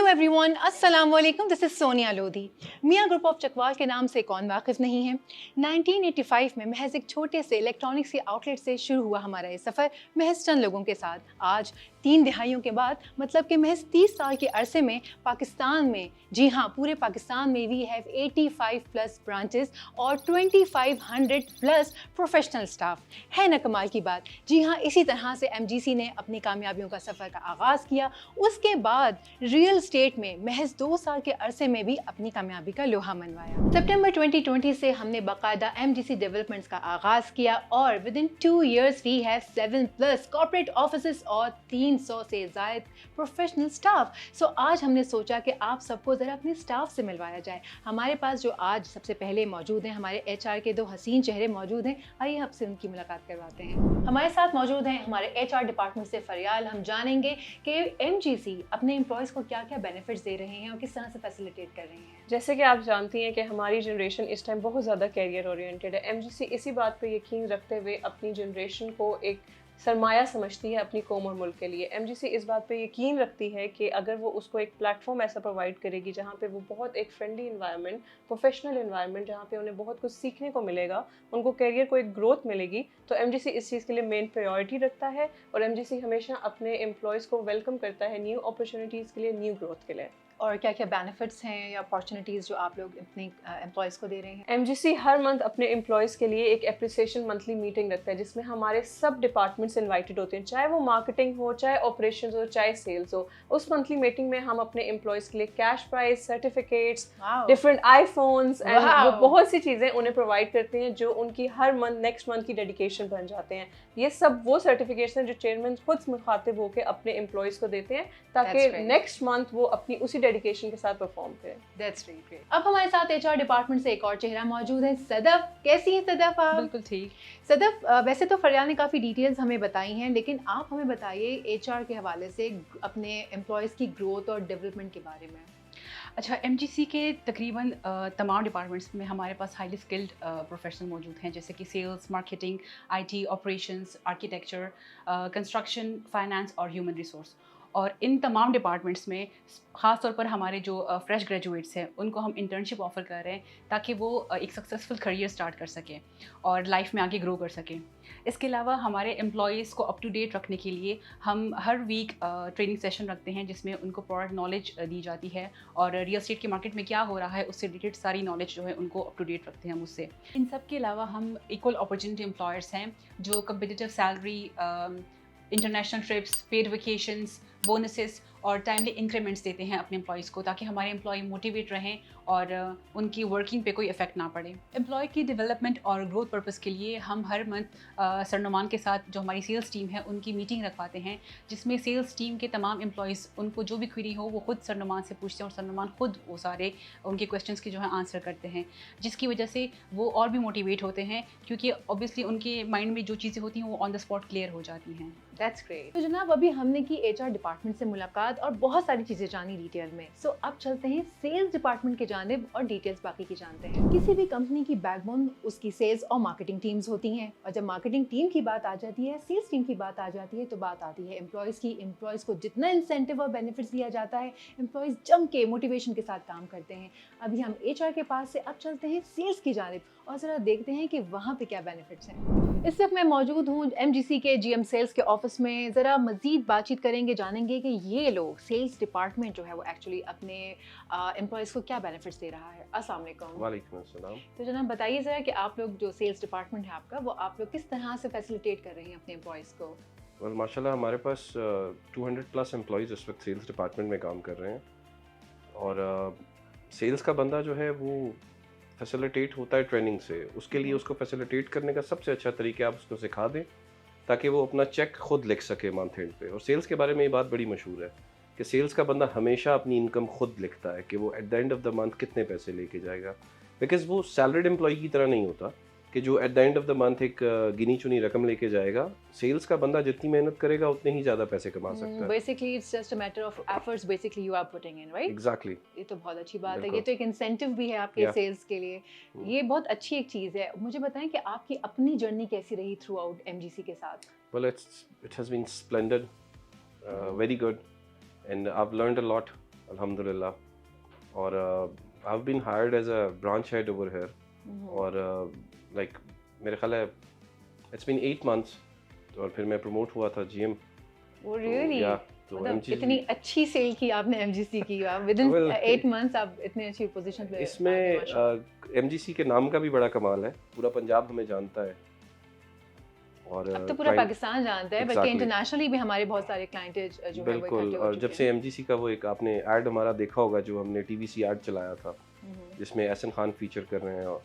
Everyone, अस्सलाम वालेकुम। This is Sonia Lodhi. मियाँ ग्रुप ऑफ चकवाल के नाम से कौन वाकिफ़ नहीं है। 1985 में महज एक छोटे से इलेक्ट्रॉनिक्स के आउटलेट से शुरू हुआ हमारा ये सफ़र महज चंद लोगों के साथ। आज 3 दिहाइयों के बाद, मतलब कि महज 30 साल के अरसे में पाकिस्तान में, जी हाँ, पूरे पाकिस्तान में वी हैव 85 प्लस ब्रांचेस और 2500 प्लस प्रोफेशनल स्टाफ। है ना कमाल की बात। जी हाँ, इसी तरह से MGC ने अपनी कामयाबियों का सफ़र का आगाज़ किया। उसके बाद रियल स्टेट में महज 2 साल के अरसे में भी अपनी कामयाबी का लोहा मनवाया। सितंबर 2020 से हमने बाकायदा MGC डेवलपमेंट्स का आगाज़ किया और within 2 years we have 7 plus corporate offices और 300 से ज़ायद प्रोफेशनल स्टाफ। सो आज हमने सोचा कि आप सबको ज़रा अपने स्टाफ से मिलवाया जाए। हमारे पास जो आज सबसे पहले मौजूद हैं, हमारे HR के 2 हसीन चेहरे मौजूद हैं। आइए आपसे उनकी मुलाकात करवाते हैं। हमारे साथ मौजूद हैं हमारे HR डिपार्टमेंट से फरियाल। हम जानेंगे कि MGC अपने एम्प्लॉयज़ को क्या क्या बेनिफिट्स दे रहे हैं और किस तरह से फैसिलिटेट कर रहे हैं। जैसे कि आप जानती हैं कि हमारी जनरेशन इस टाइम बहुत ज़्यादा कैरियर ओरिएंटेड है। MGC इसी बात पे यकीन रखते हुए अपनी जनरेशन को एक सरमाया समझती है अपनी कौम और मुल्क के लिए। MGC इस बात पे यकीन रखती है कि अगर वो उसको एक प्लेटफॉर्म ऐसा प्रोवाइड करेगी जहाँ पे वो बहुत एक फ्रेंडली इन्वायरमेंट, प्रोफेशनल इन्वायरमेंट, जहाँ पे उन्हें बहुत कुछ सीखने को मिलेगा, उनको कैरियर को एक ग्रोथ मिलेगी, तो MGC इस चीज़ के लिए मेन प्रायोरिटी रखता है। और MGC हमेशा अपने एम्प्लॉयज़ को वेलकम करता है न्यू अपॉर्चुनिटीज़ के लिए, न्यू ग्रोथ के लिए। और क्या क्या बेनिफिट्स हैं या अपॉर्चुनिटीज़ जो आप लोग अपने एम्प्लॉयज़ को दे रहे हैं? MGC हर मंथ अपने एम्प्लॉयज़ के लिए एक एप्रिसिएशन मंथली मीटिंग रखता है जिसमें हमारे सब डिपार्टमेंट्स इनवाइटेड होते हैं, चाहे वो मार्केटिंग हो, चाहे ऑपरेशंस हो, चाहे सेल्स हो। उस मंथली मीटिंग में हम अपने एम्प्लॉयज़ के लिए cash prize, certificates, different iPhones and वो बहुत सी चीज़ें उन्हें प्रोवाइड करते हैं जो उनकी हर मंथ नेक्स्ट मंथ की डेडिकेशन बन जाते हैं। ये सब वो सर्टिफिकेट्स हैं जो चेयरमैन खुद मुखातिब होकर अपने एम्प्लॉयज़ को देते हैं ताकि नेक्स्ट मंथ वो अपनी उसी डेडिकेशन के साथ परफॉर्म करें। That's really great. अब हमारे साथ HR डिपार्टमेंट से एक और चेहरा मौजूद है, सदफ। कैसी है सदफ आप? बिल्कुल ठीक। सदफ, वैसे तो फरियाल ने काफ़ी डिटेल्स हमें बताई हैं, लेकिन आप हमें बताइए HR के हवाले से अपने एम्प्लॉयज़ की ग्रोथ और डेवलपमेंट के बारे में। अच्छा, MGC के तकरीबन तमाम डिपार्टमेंट्स में हमारे पास हाईली स्किल्ड प्रोफेशनल मौजूद हैं, जैसे कि sales, marketing, IT, operations, architecture, construction, finance और ह्यूमन रिसोर्स। और इन तमाम डिपार्टमेंट्स में ख़ास तौर पर हमारे जो फ्रेश ग्रेजुएट्स हैं उनको हम इंटर्नशिप ऑफ़र कर रहे हैं ताकि वो एक सक्सेसफुल करियर स्टार्ट कर सकें और लाइफ में आगे ग्रो कर सकें। इसके अलावा हमारे एम्प्लॉयज़ को अप टू डेट रखने के लिए हम हर वीक ट्रेनिंग सेशन रखते हैं जिसमें उनको प्रोडक्ट नॉलेज दी जाती है और रियल एस्टेट के मार्केट में क्या हो रहा है उससे रिलेटेड सारी नॉलेज जो है उनको अप टू डेट रखते हैं हम उससे। इन सब के अलावा हम इक्वल अपॉर्चुनिटी एम्प्लॉयर्स हैं जो competitive salary, international trips, paid vacations, bonuses और टाइमली इंक्रीमेंट्स देते हैं अपने एम्प्लॉयज़ को ताकि हमारे एम्प्लॉय मोटिवेट रहें और उनकी वर्किंग पे कोई इफेक्ट ना पड़े। एम्प्लॉय की डेवलपमेंट और ग्रोथ पर्पस के लिए हम हर मंथ सरनुमान के साथ जो हमारी सेल्स टीम है उनकी मीटिंग रखवाते हैं जिसमें सेल्स टीम के तमाम एम्प्लॉयज़ उनको जो भी क्वेरी हो वो खुद सरनुमान से पूछते हैं और सरनुमान खुद वो सारे उनके क्वेश्चंस के जो है आंसर करते हैं, जिसकी वजह से वो और भी मोटिवेट होते हैं क्योंकि ऑब्वियसली उनके माइंड में जो चीज़ें होती हैं वो ऑन द स्पॉट क्लियर हो जाती हैं। That's great. तो जनाब, अभी हमने की HR डिपार्टमेंट से मुलाकात और बहुत सारी चीज़ें जानी डिटेल में। सो अब चलते हैं सेल्स डिपार्टमेंट की जानिब और डिटेल्स बाकी की जानते हैं। किसी भी कंपनी की बैकबोन उसकी सेल्स और मार्केटिंग टीम्स होती हैं और जब मार्केटिंग टीम की बात आ जाती है, सेल्स टीम की बात आ जाती है, तो बात आती है एम्प्लॉयज़ की। एम्प्लॉयज़ को जितना इंसेंटिव और बेनिफिट्स दिया जाता है, एम्प्लॉयज़ जम के मोटिवेशन के साथ काम करते हैं। अभी हम HR के पास से अब चलते हैं सेल्स की जानिब और ज़रा देखते हैं कि वहाँ पे क्या बेनिफिट्स हैं। इस वक्त मैं मौजूद हूँ MGC के GM सेल्स के ऑफिस में। ज़रा मज़ीद बातचीत करेंगे, जानेंगे कि ये लोग सेल्स डिपार्टमेंट जो है वो एक्चुअली अपने एम्प्लॉयज़ को क्या बेनिफिट्स दे रहा है। अस्सलाम वालेकुम। वालेकुम अस्सलाम। तो जनाब बताइए ज़रा कि आप लोग जो सेल्स डिपार्टमेंट है आपका, वो आप लोग किस तरह से फैसिलिटेट कर रहे हैं अपने एम्प्लॉयज़ को। वेल माशाल्लाह हमारे पास 200 प्लस एम्प्लॉयज़ इस वक्त सेल्स डिपार्टमेंट में काम कर रहे हैं और सेल्स का बंदा जो है वो फैसिलिटेट होता है ट्रेनिंग से। उसके लिए उसको फैसिलिटेट करने का सबसे अच्छा तरीका आप उसको सिखा दें ताकि वो अपना चेक खुद लिख सके मंथ एंड पे। और सेल्स के बारे में ये बात बड़ी मशहूर है कि सेल्स का बंदा हमेशा अपनी इनकम खुद लिखता है कि वो at the end of the month कितने पैसे लेके जाएगा, बिकॉज वो सैलरीड एम्प्लॉय की तरह नहीं होता कि जो at the end of the month एक गिनी चुनी रकम लेके जाएगा। सेल्स का बंदा जितनी मेहनत करेगा उतने ही ज़्यादा पैसे कमा सकता है। Basically it's just a matter of efforts basically you are putting in, right? Exactly. ये तो बहुत अच्छी बात है। ये तो एक इंसेंटिव भी है आपके सेल्स के लिए। ये बहुत अच्छी एक चीज़ है। मुझे बताएं कि आपकी अपनी जर्नी कैसी रही थ्रू आउट MGC के साथ। Well, it has been splendid, very good, and I've learned a lot अल्हम्दुलिल्लाह। और I have been hired as a branch head over here. और लाइक मेरे ख्याल है इट्स बीन 8 months, और फिर मैं प्रमोट हुआ था जीएम। वो रियली तो मतलब MGC इतनी अच्छी सेल की आपने एमजीसी की, आप विद इन Well, 8 months आप इतनी अच्छी पोजीशन पे आ गए, इसमें माशाल्लाह। एमजीसी के नाम का भी बड़ा कमाल है, पूरा पंजाब हमें जानता है। और अब तो पूरा client- पाकिस्तान जानता है, बल्कि Exactly. इंटरनेशनली भी हमारे बहुत सारे क्लाइंटेज जो है वो बिल्कुल। इकट्ठे हो और जब चुके से हैं। एमजीसी का वो एक आपने ऐड हमारा देखा होगा, जो हमने टीवीसी ऐड चलाया था जिसमें एहसन खान फीचर कर रहे हैं, और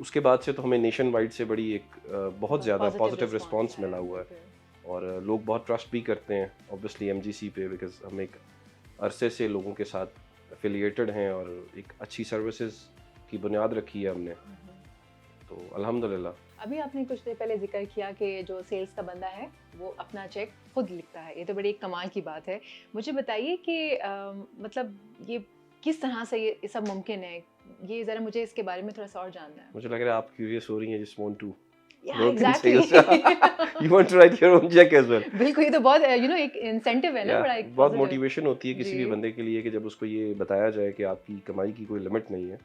उसके बाद से तो हमें नेशन वाइड से बड़ी एक बहुत ज़्यादा पॉजिटिव रिस्पांस मिला हुआ है। और लोग बहुत ट्रस्ट भी करते हैं ऑब्वियसली एमजीसी पे, बिकॉज हम एक अरसे से लोगों के साथ एफिलिएटेड हैं और एक अच्छी सर्विसेज की बुनियाद रखी है हमने, तो अल्हम्दुलिल्लाह। अभी आपने कुछ देर पहले जिक्र किया कि जो सेल्स का बंदा है वो अपना चेक खुद लिखता है, ये तो बड़ी एक कमाल की बात है। मुझे बताइए कि मतलब ये किस तरह से ये सब मुमकिन है, ये ज़रा मुझे इसके बारे में थोड़ा सा और जानना है। मुझे लग रहा है आप क्यूरियस हो रही हैं, just want to Yeah, work in exactly. sales. You want to write your own check as well. बिल्कुल, ये तो बहुत एक इंसेंटिव है ना, Yeah, बड़ा एक बहुत positive। मोटिवेशन होती है किसी जी। भी बंदे के लिए कि जब उसको ये बताया जाए कि आपकी कमाई की कोई लिमिट नहीं है।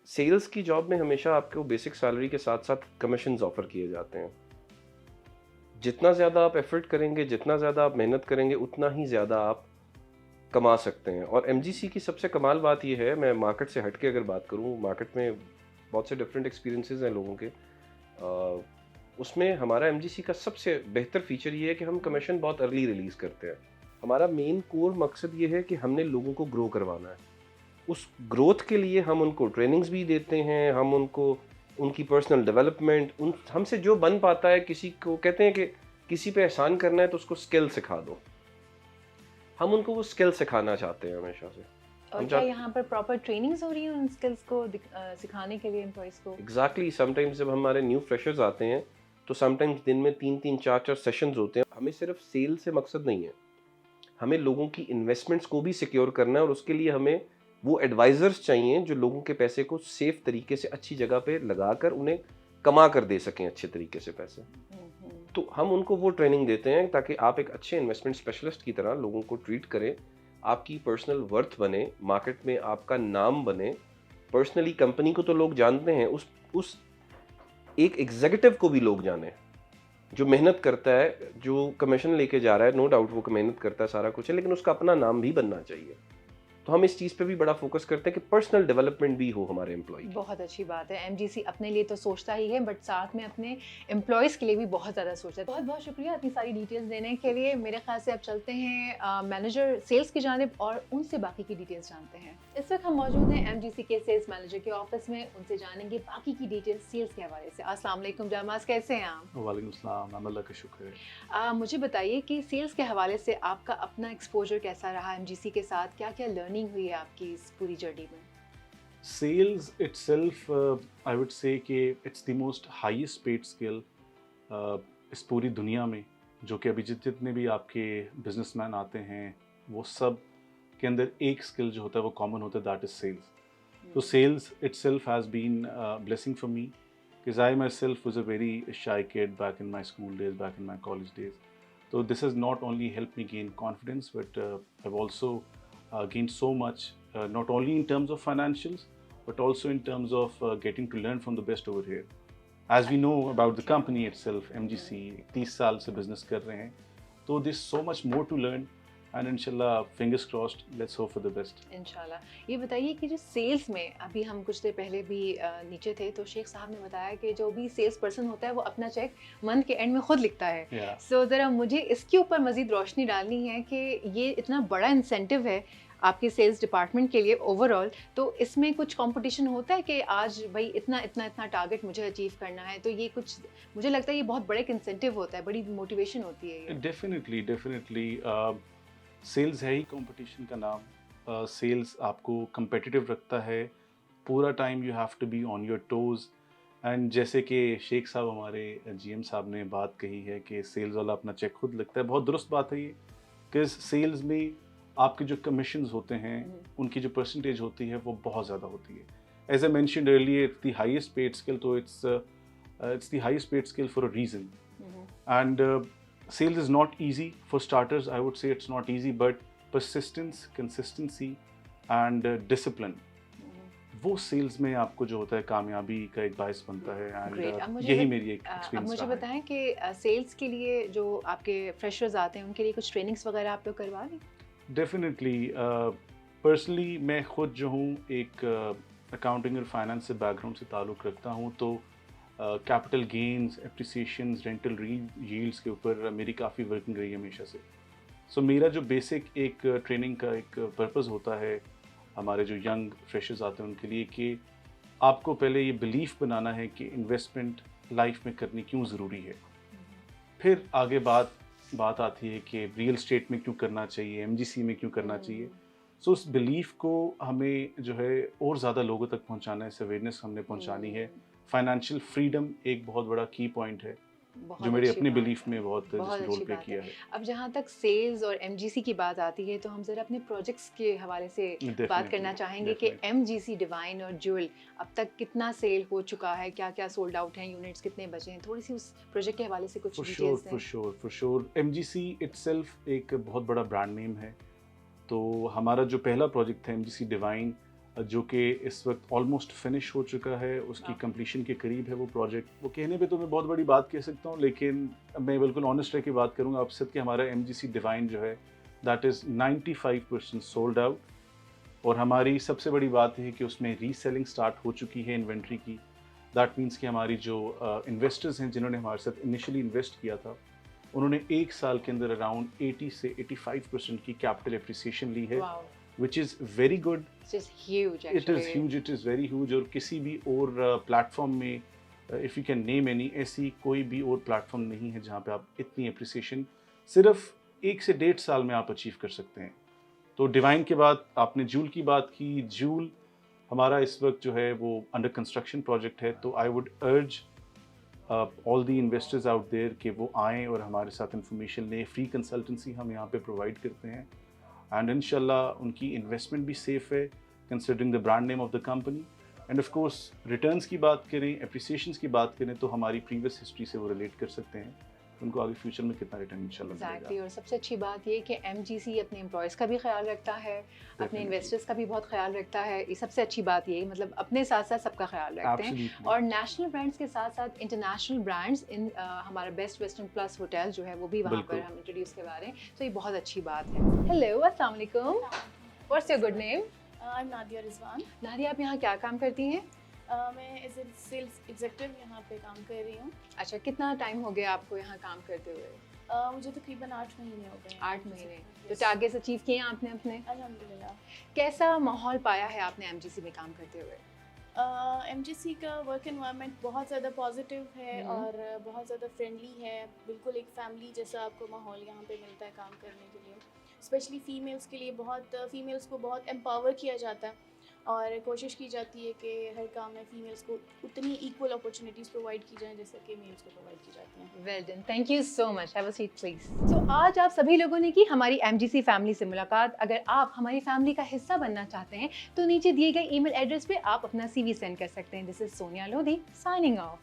सेल्स की जॉब में हमेशा आपको बेसिक सैलरी के साथ साथ कमीशंस ऑफर किए जाते हैं। जितना ज़्यादा आप एफर्ट करेंगे, जितना ज़्यादा आप मेहनत करेंगे, उतना ही ज़्यादा आप कमा सकते हैं। और एमजीसी की सबसे कमाल बात ये है, मैं मार्केट से हट के अगर बात करूँ, मार्केट में बहुत से डिफरेंट एक्सपीरियंसेस हैं लोगों के, उसमें हमारा एमजीसी का सबसे बेहतर फीचर ये है कि हम कमीशन बहुत अर्ली रिलीज़ करते हैं। हमारा मेन कोर मकसद ये है कि हमने लोगों को ग्रो करवाना है। उस ग्रोथ के लिए हम उनको ट्रेनिंग्स भी देते हैं, हम उनको उनकी पर्सनल डेवलपमेंट, उन हमसे जो बन पाता है, किसी को कहते हैं कि किसी पे एहसान करना है तो उसको स्किल सिखा दो, हम उनको वो स्किल सिखाना चाहते हैं हमेशा से। और क्या यहाँ पर प्रॉपर ट्रेनिंग्स हो रही हैं उन स्किल्स को सिखाने के लिए एम्प्लॉइज़ को? एग्जैक्टली। समटाइम्स जब हमारे न्यू फ्रेशर्स आते हैं तो समटाइम्स दिन में 3-3, 4-4 सेशंस होते हैं। हमें सिर्फ सेल से मकसद नहीं है, हमें लोगों की इन्वेस्टमेंट्स को भी सिक्योर करना है, और उसके लिए हमें वो एडवाइजर्स चाहिए जो लोगों के पैसे को सेफ तरीके से अच्छी जगह पे लगाकर उन्हें कमा कर दे सकें अच्छे तरीके से पैसे। तो हम उनको वो ट्रेनिंग देते हैं ताकि आप एक अच्छे इन्वेस्टमेंट स्पेशलिस्ट की तरह लोगों को ट्रीट करें, आपकी पर्सनल वर्थ बने, मार्केट में आपका नाम बने। पर्सनली कंपनी को तो लोग जानते हैं, उस एक एग्जीक्यूटिव को भी लोग जाने जो मेहनत करता है, जो कमीशन लेके जा रहा है। नो डाउट वो मेहनत करता है, सारा कुछ है, लेकिन उसका अपना नाम भी बनना चाहिए। तो हम इस चीज़ पे भी बड़ा फोकस करते हैं कि पर्सनल डेवलपमेंट भी हो हमारे एम्प्लॉय। बहुत अच्छी बात है। एमजीसी अपने लिए तो सोचता ही है, बट साथ में अपने एम्प्लॉयज़ के लिए भी बहुत ज़्यादा सोचता है। बहुत बहुत शुक्रिया इतनी सारी डिटेल्स देने के लिए। मेरे ख्याल से अब चलते हैं मैनेजर सेल्स की जानिब और उनसे बाकी की डिटेल्स जानते हैं। इस वक्त हम मौजूद हैं एमजीसी के सेल्स मैनेजर के ऑफिस में, उनसे जानेंगे बाकी की डिटेल्स सेल्स के हवाले से। अस्सलाम वालेकुम जामाज, कैसे हैं आप? वालेकुम सलाम, अल्लाह का शुक्र है। मुझे बताइए कि सेल्स के हवाले से आपका अपना एक्सपोजर कैसा रहा एमजीसी के साथ, क्या क्या लर्निंग हुई है आपकी इस पूरी जर्नी में? Sales itself I would say कि it's the most highest paid skill इस पूरी दुनिया में, जो कि अभी जितने भी आपके बिजनेसमैन आते हैं वो सब के अंदर एक स्किल जो होता है वो कॉमन होता है, दैट इज सेल्स। तो sales itself has been blessing for me, because I myself was a very shy kid back in my school days, back in my college days. So this has not only helped me gain confidence, but I've also gained so much, not only in terms of financials, but also in terms of getting to learn from the best over here. As we know about the company itself, MGC 30 साल से business कर रहे हैं, तो there's so much more to learn. And inshallah, fingers crossed, let's hope for the best. इंशाल्लाह। ये बताइए कि जो सेल्स में, अभी हम कुछ देर पहले भी नीचे थे तो शेख साहब ने बताया कि जो भी सेल्स पर्सन होता है वो अपना चेक मंथ के एंड में खुद लिखता है। Yeah. सो ज़रा मुझे इसके ऊपर मज़ीद रोशनी डालनी है कि ये इतना बड़ा इंसेंटिव है आपके सेल्स डिपार्टमेंट के लिए ओवरऑल, तो इसमें कुछ कंपटीशन होता है कि आज भाई इतना इतना इतना टारगेट मुझे अचीव करना है, तो ये कुछ मुझे लगता है ये बहुत बड़ा एक इंसेंटिव होता है, बड़ी मोटिवेशन होती है ये। डेफिनेटली सेल्स है ही कंपटीशन का नाम। सेल्स आपको competitive रखता है, पूरा time you have to be on your toes. And जैसे कि शेख साहब हमारे जीएम साहब ने बात कही है कि सेल्स वाला अपना चेक खुद लिखता है, बहुत दुरुस्त बात है ये, कि सेल्स में आपके जो कमीशंस होते हैं उनकी जो परसेंटेज होती है वो बहुत ज़्यादा होती है। As I mentioned earlier, it's the highest paid skill, तो it's the highest paid skill for a reason. And sales is not easy for starters. I would say it's not easy, but persistence, consistency and discipline, वो sales में आपको जो होता है कामयाबी का एक बायस बनता है। Great. अब एंड मुझे यही बत- मेरी एक अब एक्सपीरियंस मुझे रहा है। बताएं कि सेल्स के लिए जो आपके फ्रेशर्स आते हैं उनके लिए कुछ ट्रेनिंग्स वगैरह आप लोग करवा दें? डेफिनेटली पर्सनली मैं खुद जो हूँ एक अकाउंटिंग और फाइनेंस से बैकग्राउंड से ताल्लुक़ रखता हूँ, तो कैपिटल गेन्स, एप्रिसिएशंस, रेंटल यील्ड्स के ऊपर मेरी काफ़ी वर्किंग रही है हमेशा से। सो मेरा जो बेसिक एक ट्रेनिंग का एक पर्पस होता है हमारे जो यंग फ्रेशर्स आते हैं उनके लिए, कि आपको पहले ये बिलीफ बनाना है कि इन्वेस्टमेंट लाइफ में करनी क्यों ज़रूरी है। फिर आगे बात आती है कि रियल स्टेट में क्यों करना चाहिए, एमजीसी में क्यों करना चाहिए। सो उस बिलीफ को हमें जो है और ज़्यादा लोगों तक पहुंचाना है, इस अवेयरनेस हमने पहुंचानी है। फाइनेंशियल फ्रीडम एक बहुत बड़ा की पॉइंट है जो मेरे अच्छी अपने बात बिलीफ है। में बहुत बहुत रोल अच्छी प्ले बात किया है। अब जहाँ तक सेल्स और एमजीसी की बात आती है तो हम ज़रा अपने प्रोजेक्ट्स के हवाले से बात करना चाहेंगे कि एमजीसी डिवाइन और ज्यूल अब तक कितना सेल हो चुका है, क्या क्या सोल्ड आउट हैं, यूनिट्स कितने बचे हैं, थोड़ी सी उस प्रोजेक्ट के हवाले से कुछ डिटेल्स दें। फॉर श्योर एमजीसी इटसेल्फ एक बहुत बड़ा ब्रांड नेम है। तो हमारा जो पहला प्रोजेक्ट था एमजीसी डिवाइन, जो कि इस वक्त ऑलमोस्ट फिनिश हो चुका है, उसकी कंप्लीशन के करीब है वो प्रोजेक्ट। वो कहने पे तो मैं बहुत बड़ी बात कह सकता हूँ, लेकिन मैं बिल्कुल ऑनेस्ट रह के बात करूँगा आपसे कि हमारा एमजीसी डिवाइन जो है दैट इज़ 95% सोल्ड आउट। और हमारी सबसे बड़ी बात है कि उसमें रीसेलिंग स्टार्ट हो चुकी है इन्वेंट्री की। दैट मीन्स कि हमारी जो इन्वेस्टर्स हैं जिन्होंने हमारे साथ इनिशियली इन्वेस्ट किया था, उन्होंने एक साल के अंदर अराउंड 80 से 85% की कैपिटल एप्रिसिएशन ली है, which is very good. It's just huge It actually. is huge, it is very huge। और किसी भी और प्लेटफॉर्म में if you can name any, ऐसी कोई भी और प्लेटफॉर्म नहीं है जहाँ पे आप इतनी एप्रिसिएशन सिर्फ 1 से 1.5 साल में आप अचीव कर सकते हैं। तो डिवाइन के बाद आपने जूल की बात की। जूल हमारा इस वक्त जो है वो अंडर कंस्ट्रक्शन प्रोजेक्ट है। तो I would urge all the investors out there कि वो आएँ और हमारे साथ इंफॉर्मेशन लें। फ्री कंसल्टेंसी हम यहाँ पे प्रोवाइड करते हैं एंड इंशाल्लाह उनकी इन्वेस्टमेंट भी सेफ़ है considering the brand name of the company. End of course returns की बात करें, एप्रिसिएशंस की बात करें, तो हमारी प्रीवियस हिस्ट्री से वो रिलेट कर सकते हैं उनको आगे फ्यूचर में कितना रिटर्न इंशाल्लाह Exactly। और सबसे अच्छी बात ये कि एमजीसी अपने एम्प्लॉयज़ का भी ख्याल रखता है, अपने इन्वेस्टर्स का भी बहुत ख्याल रखता है। ये सबसे अच्छी बात ये, मतलब अपने साथ साथ सबका ख्याल रखते हैं। और नेशनल ब्रांड्स के साथ साथ इंटरनेशनल ब्रांड्स इन हमारा बेस्ट वेस्टर्न प्लस होटल जो है वो भी वहाँ पर हम इंट्रोड्यूस करवा रहे हैं। तो ये बहुत अच्छी बात है। हेलो, अस्सलाम वालेकुम। What's your good name? I am Nadia Rizwan. Nadia, आप यहाँ क्या काम करती हैं? मैं एज ए सेल्स एग्जीक्यूटिव यहाँ पे काम कर रही हूँ। अच्छा, कितना टाइम हो गया आपको यहाँ काम करते हुए? मुझे तकरीबन 8 महीने हो गए। 8 महीने। तो टारगेट्स अचीव किए हैं आपने अपने? अल्हम्दुलिल्लाह। कैसा माहौल पाया है आपने एमजीसी में काम करते हुए? एमजीसी का वर्क एनवायरनमेंट बहुत ज़्यादा पॉजिटिव है और बहुत ज़्यादा फ्रेंडली है। बिल्कुल एक फैमिली जैसा आपको माहौल यहाँ पे मिलता है काम करने के लिए। स्पेशली फ़ीमेल्स के लिए फ़ीमेल्स को बहुत एम्पावर किया जाता है और कोशिश की जाती है कि हर काम में फ़ीमेल्स को उतनी इक्वल अपॉर्चुनिटीज़ प्रोवाइड की जाएं जैसे कि मेल्स को प्रोवाइड की जाती हैं। Well done, thank you so much. Have a seat please. तो आज आप सभी लोगों ने की हमारी एमजीसी फैमिली से मुलाकात। अगर आप हमारी फैमिली का हिस्सा बनना चाहते हैं तो नीचे दिए गए ईमेल एड्रेस पे आप अपना CV सेंड कर सकते हैं। This is Sonia Lodhi signing off.